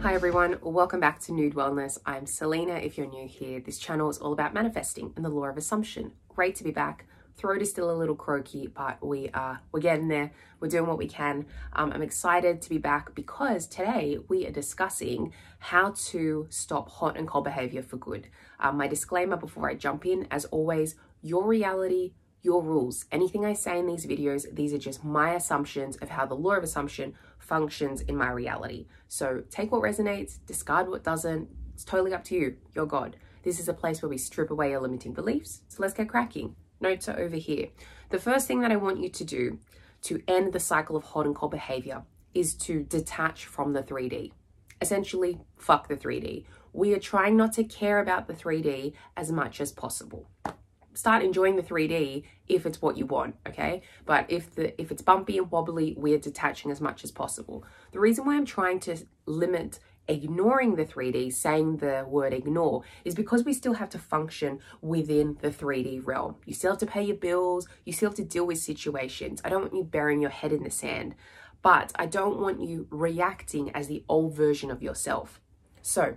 Hi everyone, welcome back to Nude Wellness. I'm Selena. If you're new here, this channel is all about manifesting and the law of assumption. Great to be back. Throat is still a little croaky, but we're getting there. We're doing what we can. I'm excited to be back because today we are discussing how to stop hot and cold behavior for good. My disclaimer before I jump in, as always, your reality, your rules. Anything I say in these videos, these are just my assumptions of how the law of assumption functions in my reality. So take what resonates, discard what doesn't. It's totally up to you. You're God. This is a place where we strip away your limiting beliefs. So let's get cracking. Notes are over here. The first thing that I want you to do to end the cycle of hot and cold behavior is to detach from the 3D. Essentially, fuck the 3D. We are trying not to care about the 3D as much as possible. Start enjoying the 3D if it's what you want, okay? But if it's bumpy and wobbly, we're detaching as much as possible. The reason why I'm trying to limit ignoring the 3D, saying the word ignore, is because we still have to function within the 3D realm. You still have to pay your bills, you still have to deal with situations. I don't want you burying your head in the sand, but I don't want you reacting as the old version of yourself. So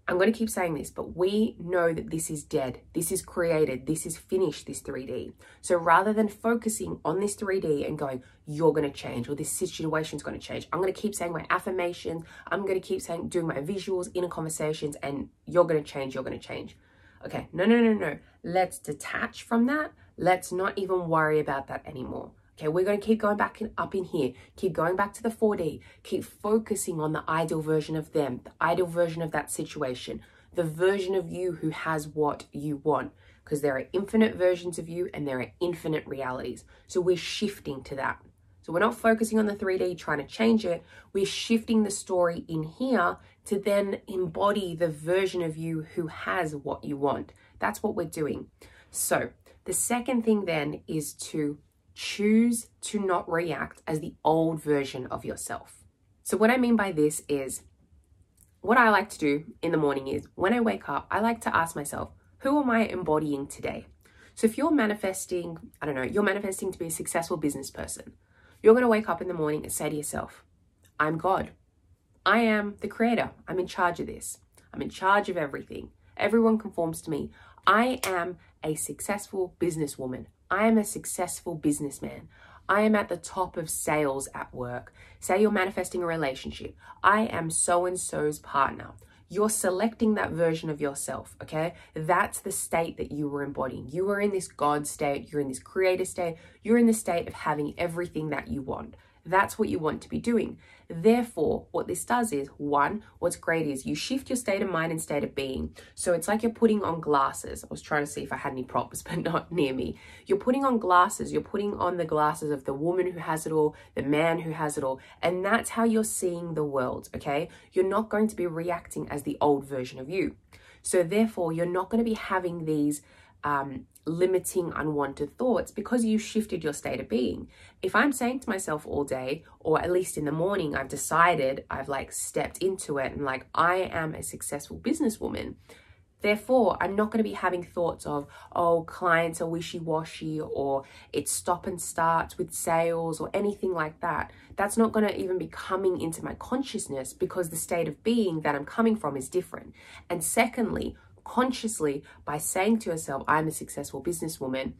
I'm going to keep saying this, but we know that this is dead. This is created. This is finished, this 3D. So rather than focusing on this 3D and going, you're going to change, or this situation's going to change, I'm going to keep saying my affirmations. I'm going to keep saying, doing my visuals, inner conversations, and you're going to change, you're going to change. Okay, no. Let's detach from that. Let's not even worry about that anymore. Okay, we're going to keep going back up in here, keep going back to the 4D, keep focusing on the ideal version of them, the ideal version of that situation, the version of you who has what you want, because there are infinite versions of you and there are infinite realities. So we're shifting to that. So we're not focusing on the 3D, trying to change it. We're shifting the story in here to then embody the version of you who has what you want. That's what we're doing. So the second thing then is to choose to not react as the old version of yourself. So what I mean by this is, what I like to do in the morning is, when I wake up, I like to ask myself, who am I embodying today? So if you're manifesting, I don't know, you're manifesting to be a successful business person, you're going to wake up in the morning and say to yourself, I'm God. I am the creator. I'm in charge of this. I'm in charge of everything. Everyone conforms to me. I am a successful businesswoman. I am a successful businessman. I am at the top of sales at work. Say you're manifesting a relationship. I am so-and-so's partner. You're selecting that version of yourself, okay? That's the state that you were embodying. You are in this God state. You're in this creator state. You're in the state of having everything that you want. That's what you want to be doing. Therefore, what this does is, one, what's great is you shift your state of mind and state of being. So it's like you're putting on glasses. I was trying to see if I had any props, but not near me. You're putting on glasses. You're putting on the glasses of the woman who has it all, the man who has it all. And that's how you're seeing the world, okay? You're not going to be reacting as the old version of you. So therefore, you're not going to be having these limiting unwanted thoughts because you shifted your state of being. If I'm saying to myself all day, or at least in the morning, I've decided, I've like stepped into it and like, I am a successful businesswoman. Therefore, I'm not going to be having thoughts of, oh, clients are wishy-washy, or it's stop and starts with sales or anything like that. That's not going to even be coming into my consciousness because the state of being that I'm coming from is different. And secondly, consciously, by saying to yourself, I'm a successful businesswoman,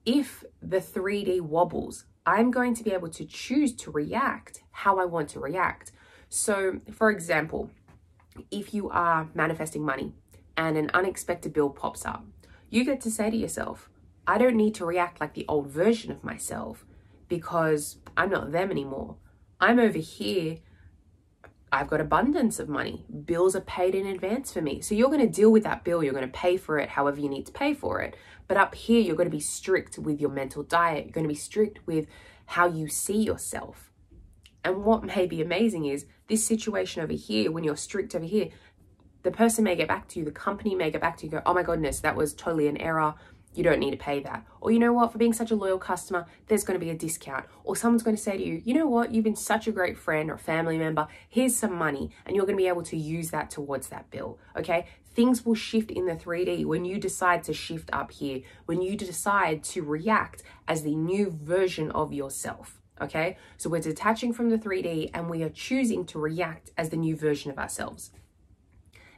if the 3D wobbles, I'm going to be able to choose to react how I want to react. So, for example, if you are manifesting money and an unexpected bill pops up, you get to say to yourself, I don't need to react like the old version of myself because I'm not them anymore. I'm over here. I've got abundance of money. Bills are paid in advance for me. So you're going to deal with that bill. You're going to pay for it however you need to pay for it. But up here, you're going to be strict with your mental diet. You're going to be strict with how you see yourself. And what may be amazing is this situation over here, when you're strict over here, the person may get back to you, the company may get back to you, go, oh my goodness, that was totally an error. You don't need to pay that. Or you know what, for being such a loyal customer, there's going to be a discount. Or someone's going to say to you, you know what, you've been such a great friend or family member, here's some money, and you're going to be able to use that towards that bill, okay? Things will shift in the 3D when you decide to shift up here, when you decide to react as the new version of yourself, Okay, so we're detaching from the 3D and we are choosing to react as the new version of ourselves.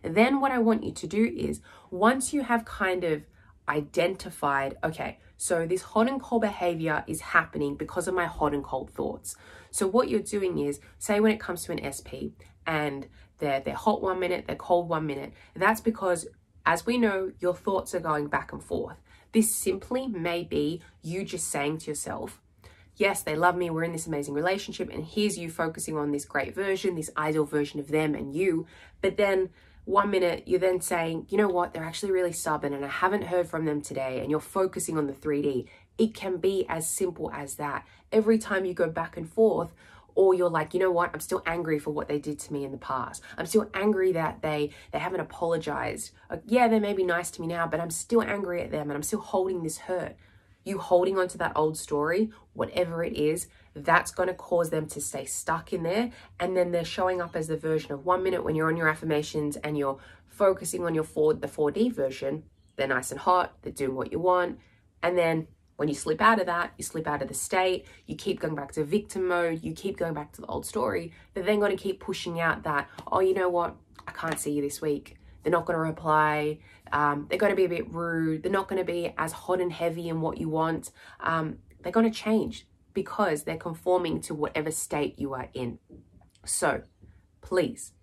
Then what I want you to do is, once you have kind of identified, okay, so this hot and cold behavior is happening because of my hot and cold thoughts. So what you're doing is, say when it comes to an SP and they're hot 1 minute, they're cold 1 minute, that's because, as we know, your thoughts are going back and forth. This simply may be you just saying to yourself, yes, they love me, we're in this amazing relationship, and here's you focusing on this great version, this ideal version of them and you. But then 1 minute, you're then saying, you know what, they're actually really stubborn and I haven't heard from them today, and you're focusing on the 3D. It can be as simple as that. Every time you go back and forth, or you're like, you know what, I'm still angry for what they did to me in the past. I'm still angry that they haven't apologized. Yeah, they may be nice to me now, but I'm still angry at them and I'm still holding this hurt. You holding on to that old story, whatever it is, that's going to cause them to stay stuck in there. And then they're showing up as the version of 1 minute when you're on your affirmations and you're focusing on the 4D version. They're nice and hot, they're doing what you want. And then when you slip out of that, you slip out of the state, you keep going back to victim mode, you keep going back to the old story. They're then going to keep pushing out that, oh, you know what, I can't see you this week. They're not going to reply. They're going to be a bit rude. They're not going to be as hot and heavy in what you want. They're going to change because they're conforming to whatever state you are in. So please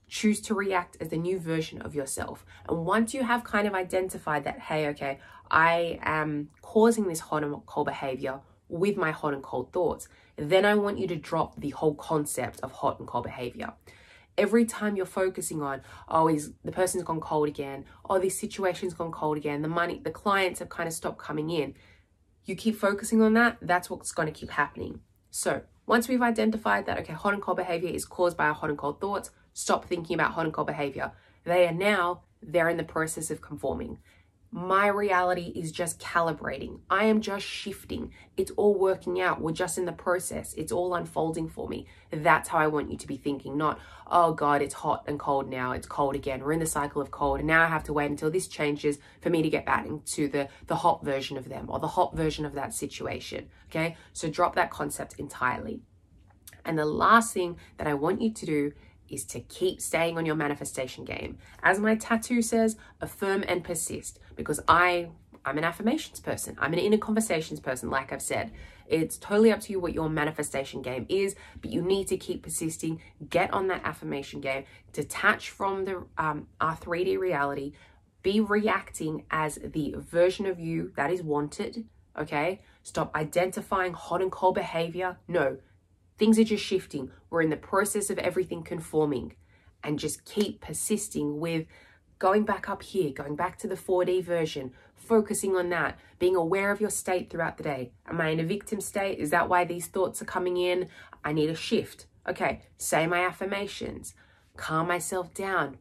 choose to react as the new version of yourself. And once you have kind of identified that, hey, okay, I am causing this hot and cold behavior with my hot and cold thoughts, then I want you to drop the whole concept of hot and cold behavior. Every time you're focusing on, oh, the person's gone cold again, oh, this situation's gone cold again, the clients have kind of stopped coming in, you keep focusing on that, that's what's going to keep happening. So once we've identified that, okay, hot and cold behavior is caused by our hot and cold thoughts, stop thinking about hot and cold behavior. They're in the process of conforming. My reality is just calibrating. I am just shifting. It's all working out. We're just in the process. It's all unfolding for me. That's how I want you to be thinking, not, oh God, it's hot and cold now. It's cold again. We're in the cycle of cold. And now I have to wait until this changes for me to get back into the hot version of them or the hot version of that situation. Okay. So drop that concept entirely. And the last thing that I want you to do is to keep staying on your manifestation game. As my tattoo says, affirm and persist, because I'm an affirmations person. I'm an inner conversations person, like I've said. It's totally up to you what your manifestation game is, but you need to keep persisting. Get on that affirmation game. Detach from the our 3D reality. Be reacting as the version of you that is wanted, okay? Stop identifying hot and cold behavior. No. Things are just shifting. We're in the process of everything conforming, and just keep persisting with going back up here, going back to the 4D version, focusing on that, being aware of your state throughout the day. Am I in a victim state? Is that why these thoughts are coming in? I need a shift. Okay, say my affirmations, calm myself down,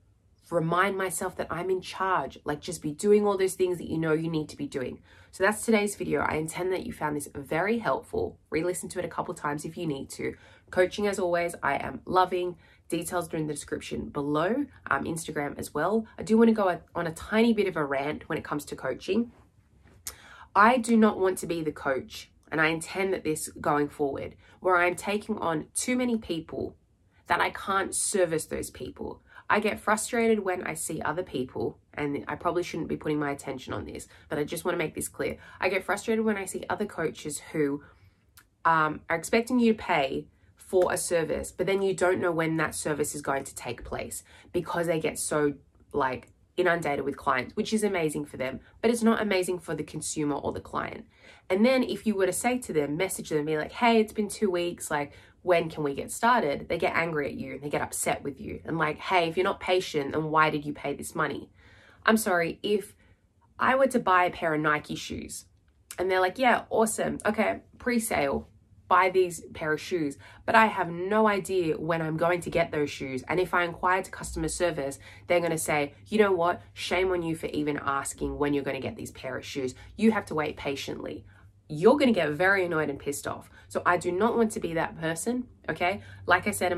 remind myself that I'm in charge, like just be doing all those things that you know you need to be doing. So that's today's video. I intend that you found this very helpful. Re-listen to it a couple times if you need to. Coaching, as always, I am loving. Details are in the description below, Instagram as well. I do want to go on a tiny bit of a rant when it comes to coaching. I do not want to be the coach, and I intend that this going forward, where I'm taking on too many people that I can't service those people. I get frustrated when I see other people, and I probably shouldn't be putting my attention on this, but I just want to make this clear. I get frustrated when I see other coaches who are expecting you to pay for a service, but then you don't know when that service is going to take place because they get so like inundated with clients, which is amazing for them, but it's not amazing for the consumer or the client. And then if you were to say to them, message them, be like, hey, it's been 2 weeks, like, when can we get started? They get angry at you and they get upset with you and like, hey, if you're not patient, then why did you pay this money? I'm sorry, if I were to buy a pair of Nike shoes and they're like, yeah, awesome, okay, pre-sale, buy these pair of shoes, but I have no idea when I'm going to get those shoes. And if I inquire to customer service, they're going to say, you know what, shame on you for even asking when you're going to get these pair of shoes. You have to wait patiently. You're going to get very annoyed and pissed off. So I do not want to be that person, okay? Like I said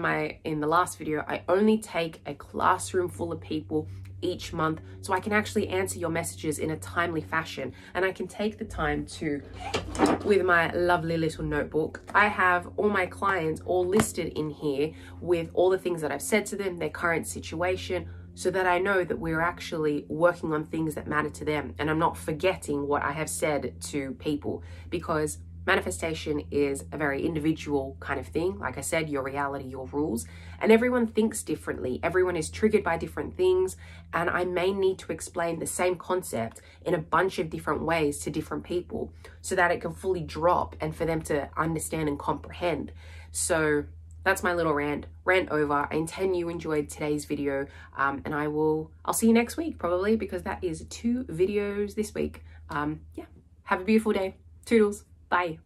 in the last video, I only take a classroom full of people each month so I can actually answer your messages in a timely fashion. And I can take the time to, with my lovely little notebook, I have all my clients all listed in here with all the things that I've said to them, their current situation, so that I know that we're actually working on things that matter to them and I'm not forgetting what I have said to people, because manifestation is a very individual kind of thing. Like I said, your reality, your rules, and everyone thinks differently. Everyone is triggered by different things, and I may need to explain the same concept in a bunch of different ways to different people so that it can fully drop and for them to understand and comprehend. So that's my little rant over. I intend you enjoyed today's video, and I'll see you next week probably, because that is 2 videos this week. Yeah, have a beautiful day. Toodles. Bye.